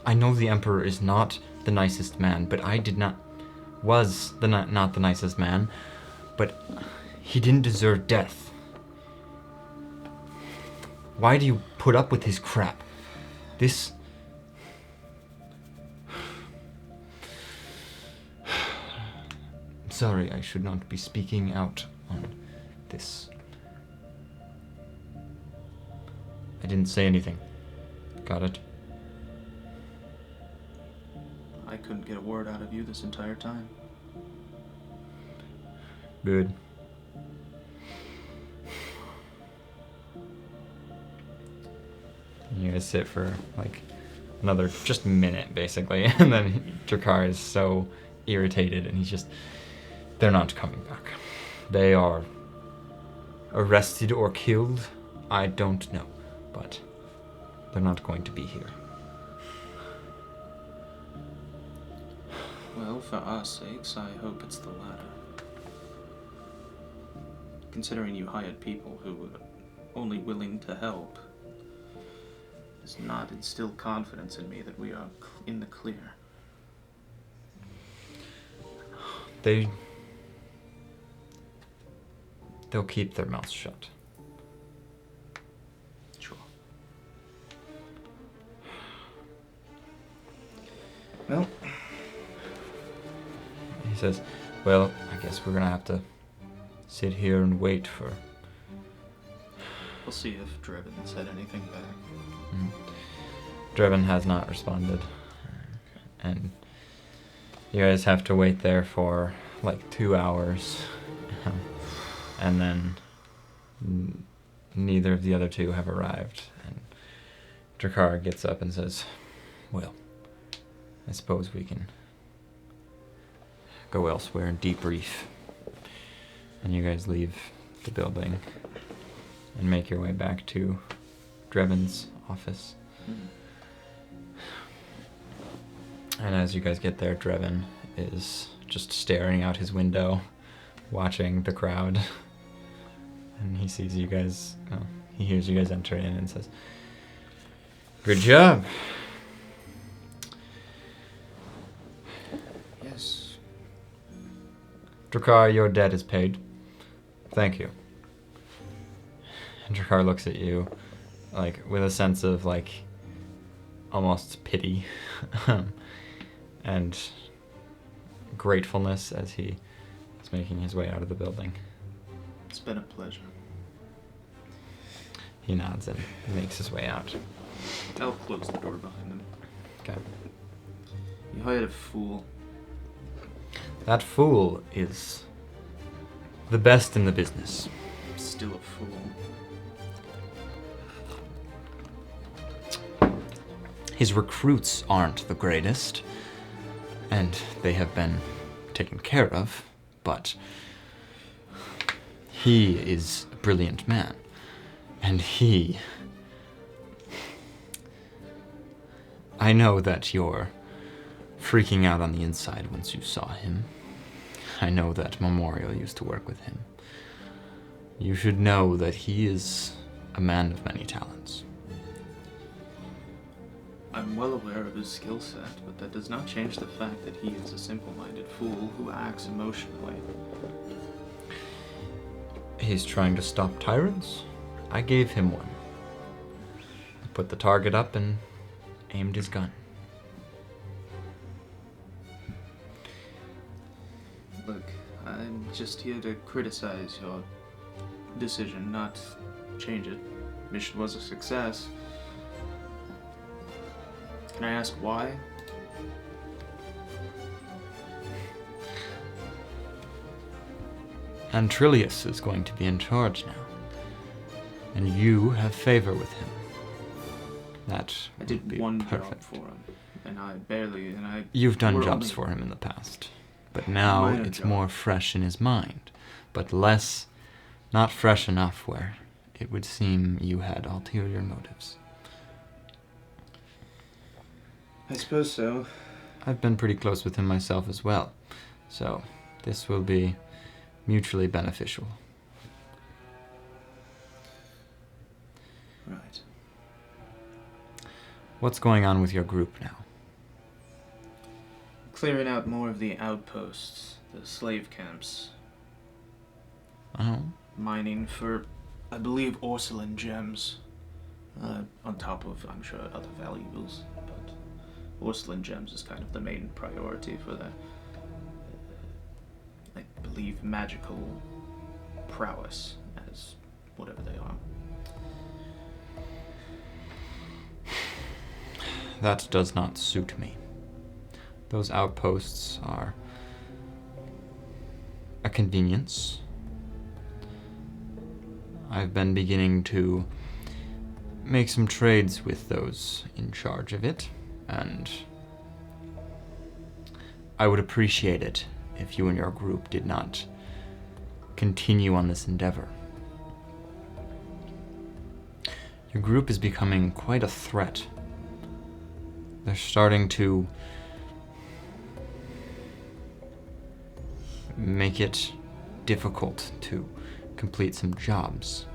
know the Emperor is not the nicest man, but not the nicest man, but he didn't deserve death. Why do you put up with his crap? This... Sorry, I should not be speaking out on this. I didn't say anything. Got it? I couldn't get a word out of you this entire time. Good. You guys sit for like another just minute basically, and then Dracar is so irritated and they're not coming back. They are arrested or killed, I don't know, but they're not going to be here. Well, for our sakes, I hope it's the latter. Considering you hired people who were only willing to help, does not instill confidence in me that we are in the clear. They'll keep their mouths shut. Sure. Well, He says, well, I guess we're gonna have to sit here and wait for... we'll see if Drebin said anything back. Drebin has not responded. And you guys have to wait there for like 2 hours. And then neither of the other two have arrived. And Drakkar gets up and says, well, I suppose we can go elsewhere and debrief. And you guys leave the building and make your way back to Drebin's office. And as you guys get there, Drebin is just staring out his window, watching the crowd. And he sees you guys, he hears you guys enter in and says, good job. Yes. Drakkar, your debt is paid. Thank you. And Drakkar looks at you, like, with a sense of, like, almost pity and gratefulness as he is making his way out of the building. It's been a pleasure. He nods and makes his way out. I'll close the door behind him. Okay. You hired a fool. That fool is the best in the business. Still a fool. His recruits aren't the greatest, and they have been taken care of, but he is a brilliant man, and I know that you're freaking out on the inside once you saw him. I know that Memorial used to work with him. You should know that he is a man of many talents. I'm well aware of his skill set, but that does not change the fact that he is a simple-minded fool who acts emotionally. He's trying to stop tyrants. I gave him one. I put the target up and aimed his gun. Look, I'm just here to criticize your decision, not change it. Mission was a success. Can I ask why? And Trillius is going to be in charge now. And you have favor with him. That I would did be one perfect. job for him, and You've done we're jobs only- for him in the past. But now Minor it's job. more fresh in his mind. But less, not fresh enough where it would seem you had ulterior motives. I suppose so. I've been pretty close with him myself as well. So this will be mutually beneficial. Right. What's going on with your group now? Clearing out more of the outposts, the slave camps. Oh, Mining for, I believe, Orcelin gems. On top of, I'm sure, other valuables. But Orcelin gems is kind of the main priority for the, I believe, magical prowess, as whatever they are. that does not suit me. Those outposts are a convenience. I've been beginning to make some trades with those in charge of it, and I would appreciate it if you and your group did not continue on this endeavor. Your group is becoming quite a threat. They're starting to make it difficult to complete some jobs.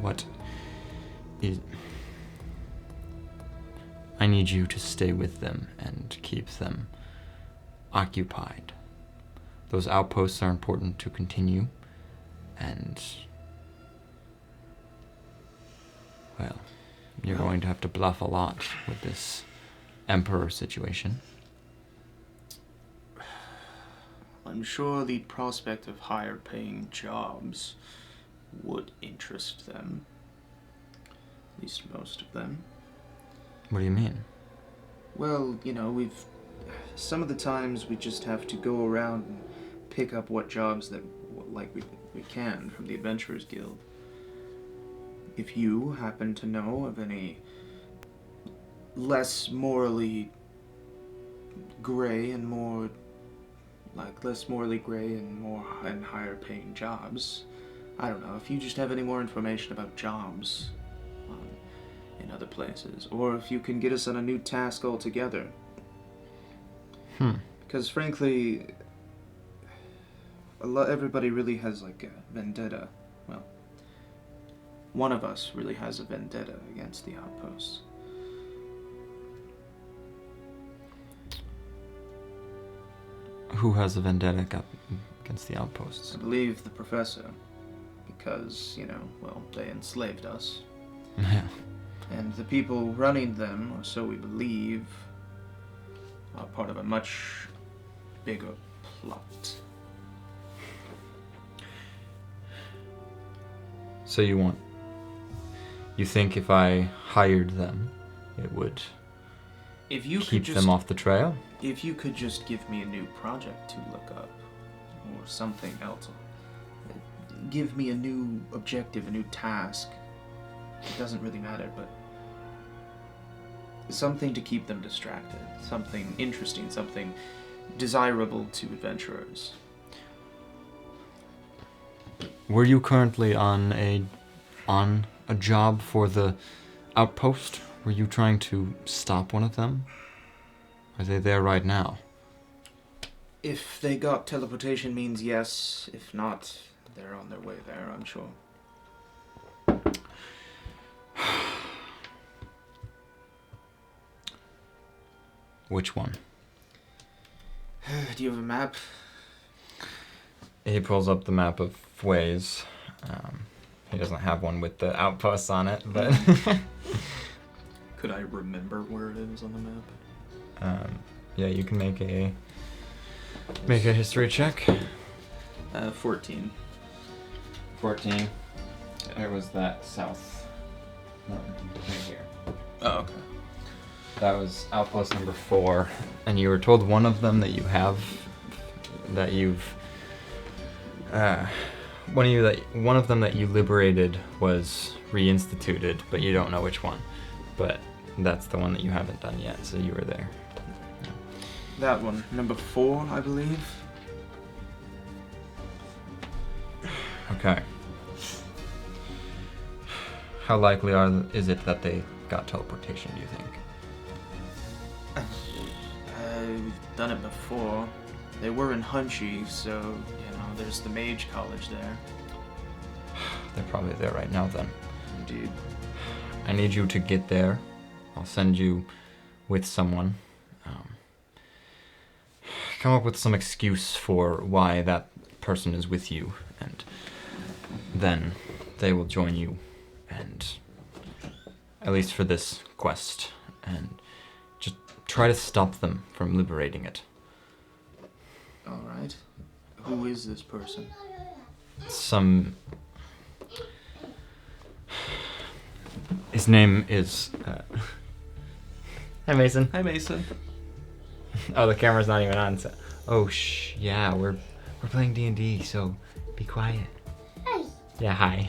What is... I need you to stay with them and keep them occupied. Those outposts are important to continue, and... well, you're going to have to bluff a lot with this Emperor situation. I'm sure the prospect of higher paying jobs would interest them. At least most of them. What do you mean? Well, you know, some of the times we just have to go around and pick up what jobs that, like, we can from the Adventurers Guild. If you happen to know of any less morally gray and more higher paying jobs, I don't know, if you just have any more information about jobs in other places, or if you can get us on a new task altogether. Because frankly, everybody really has like a vendetta. Well, one of us really has a vendetta against the outposts. Who has a vendetta against the outposts? I believe the professor, because, you know, well, they enslaved us. Yeah. And the people running them, or so we believe, are part of a much bigger plot. So you think if I hired them, it would keep them off the trail? If you could just give me a new project to look up, or something else, give me a new objective, a new task. It doesn't really matter, but something to keep them distracted, something interesting, something desirable to adventurers. Were you currently on a job for the outpost? Were you trying to stop one of them? Are they there right now? If they got teleportation means yes. If not, they're on their way there, I'm sure. Which one? Do you have a map? He pulls up the map of ways. He doesn't have one with the outposts on it, but... Could I remember where it is on the map? Yeah, you can make a history check. 14. 14. There was that south one right here. Oh, okay. That was outpost number 4, and you were told one of them that you've one of them that you liberated was reinstituted, but you don't know which one. But that's the one that you haven't done yet, so you were there. That one, number 4, I believe. Okay. How likely is it that they got teleportation, do you think? We've done it before. They were in Hunchy, so, you know, there's the Mage College there. They're probably there right now, then. Indeed. I need you to get there. I'll send you with someone. Come up with some excuse for why that person is with you, and then they will join you, and at least for this quest, and just try to stop them from liberating it. Alright. Who is this person? His name is... Hi, Mason. Hi, Mason. Oh, the camera's not even on, so... Oh, yeah, we're playing D&D, so be quiet. Hi. Yeah, hi.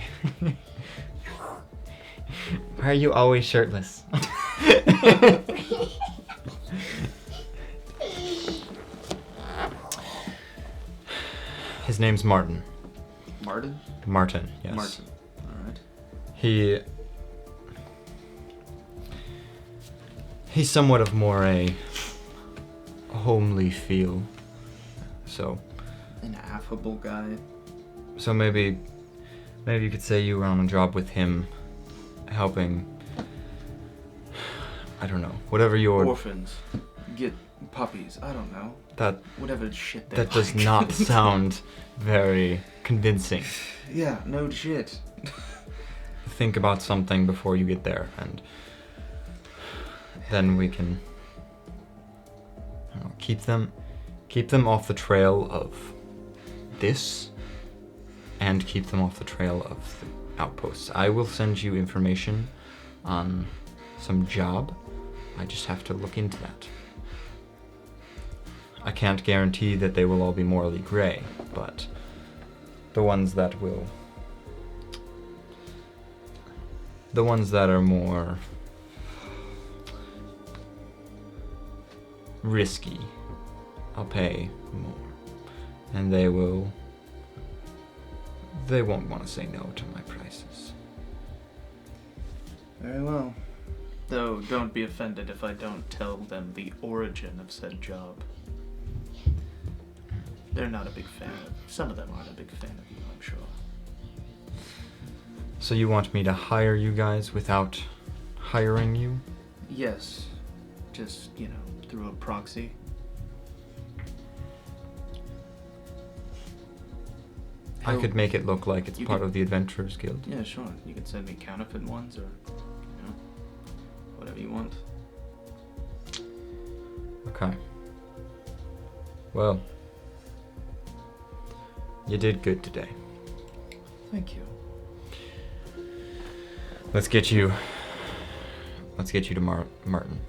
Why are you always shirtless? His name's Martin. Martin? Martin, yes. Martin. Alright. He's somewhat of more a homely feel. So An affable guy. So maybe you could say you were on a job with him, helping, I don't know, whatever your... Orphans. Get puppies. I don't know. Whatever shit they That does not sound very convincing. Yeah, no shit. Think about something before you get there, and then we can, I don't know, keep them off the trail of this, and keep them off the trail of the outposts. I will send you information on some job. I just have to look into that. I can't guarantee that they will all be morally gray, but the ones that are more risky, I'll pay more. And they won't want to say no to my prices. Very well. Though, don't be offended if I don't tell them the origin of said job. They're not a big fan of... Some of them aren't a big fan of you, I'm sure. So you want me to hire you guys without hiring you? Yes. Just, through a proxy. I could make it look like it's You part could- of the Adventurers Guild. Yeah, sure. You could send me counterfeit ones or, whatever you want. Okay. Well, you did good today. Thank you. Let's get you to Martin.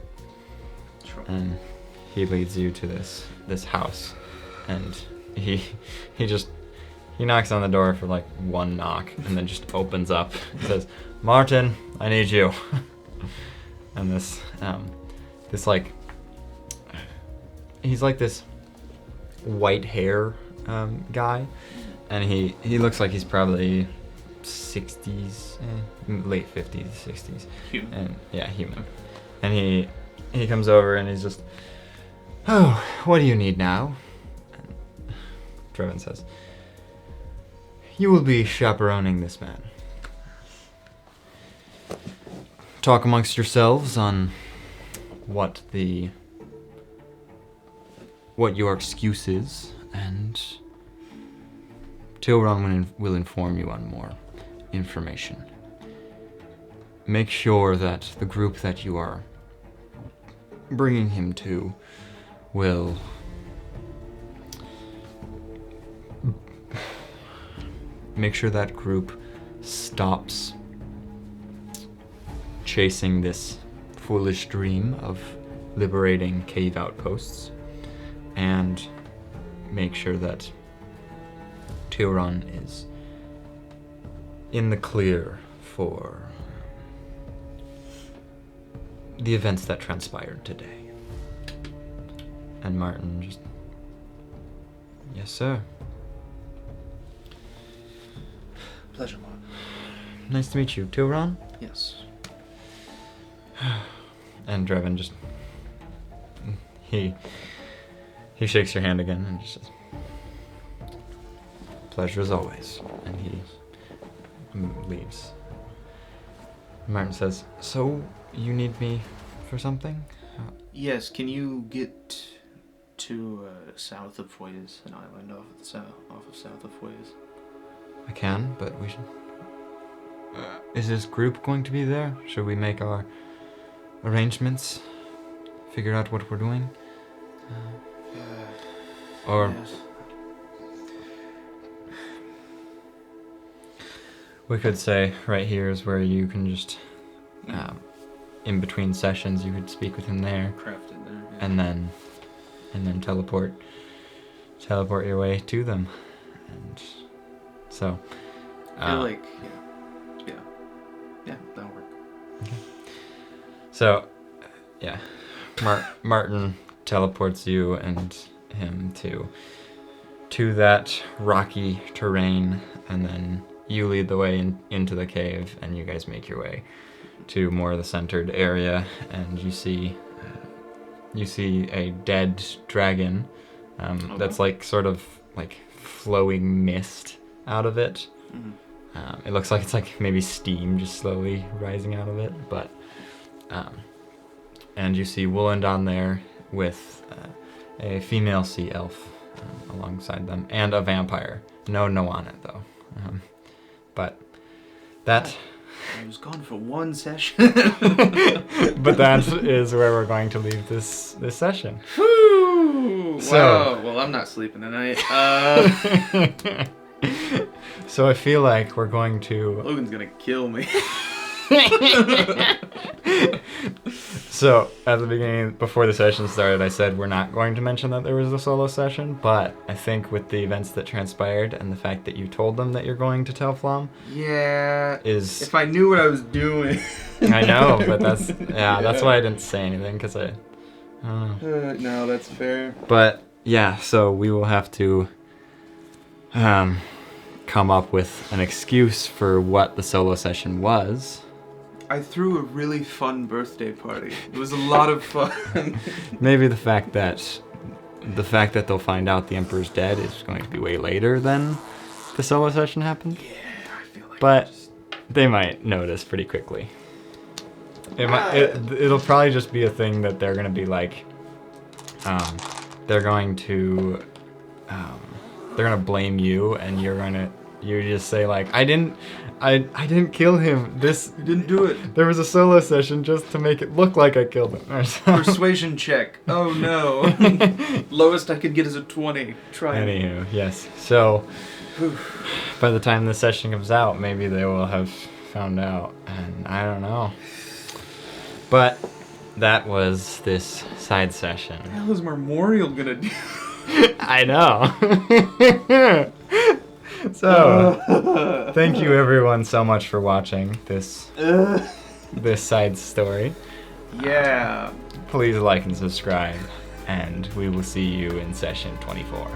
Sure. And he leads you to this house, and he knocks on the door for like one knock, and then just opens up and says, "Martin, I need you." And this like, he's like this white hair guy, and he looks like he's probably 60s, late 50s, 60s. Human. And yeah, human. And he comes over and he's just, "Oh, what do you need now?" And Drevin says, "You will be chaperoning this man. Talk amongst yourselves on what your excuse is, and Tilron will inform you on more information. Make sure that the group that you are bringing him to will make sure that group stops chasing this foolish dream of liberating cave outposts, and make sure that Tilron is in the clear for the events that transpired today." And Martin just, "Yes, sir. Pleasure, Mark. Nice to meet you, Tilron." Yes. And Drevin just, he shakes your hand again and just says, "Pleasure as always," and he leaves. Martin says, "So, you need me for something?" Yes, can you get to south of Foyes, an island off of south of Foyes? "I can, but we should... is this group going to be there? Should we make our arrangements? Figure out what we're doing? Or Yes. we could say right here is where you can just, in between sessions, you could speak with him there, Crafted there. Yeah. and then teleport your way to them, and so. I feel like, yeah, that'll work. So, yeah, Martin teleports you and him to that rocky terrain, and then you lead the way into the cave, and you guys make your way to more of the centered area, and you see you see a dead dragon that's like sort of like flowing mist out of it. It looks like it's like maybe steam just slowly rising out of it, but and you see Woolen down there with a female sea elf alongside them and a vampire. No on it though. But that. I was gone for one session. But that is where we're going to leave this session. Whew, So- wow. Well, I'm not sleeping tonight. So I feel like we're going to. Logan's gonna kill me. So at the beginning, before the session started, I said we're not going to mention that there was a solo session, but I think with the events that transpired and the fact that you told them that you're going to Telflamm Yeah. is. If I knew what I was doing. I know, but that's why I didn't say anything, because I don't know. No, that's fair. But yeah, so we will have to come up with an excuse for what the solo session was. I threw a really fun birthday party. It was a lot of fun. Maybe the fact that they'll find out the Emperor's dead is going to be way later than the solo session happened. Yeah, I feel like. But they might notice pretty quickly. It'll probably just be a thing that they're gonna be like, they're gonna blame you, and you just say like, I didn't kill him. You didn't do it. There was a solo session just to make it look like I killed him. Or something. Persuasion check. Oh no. Lowest I could get is a 20. Try it. Anywho, yes. So by the time the session comes out, maybe they will have found out, and I don't know. But that was this side session. What the hell is Memorial gonna do? I know. So, thank you everyone so much for watching this side story. Yeah. Please like and subscribe, and we will see you in session 24.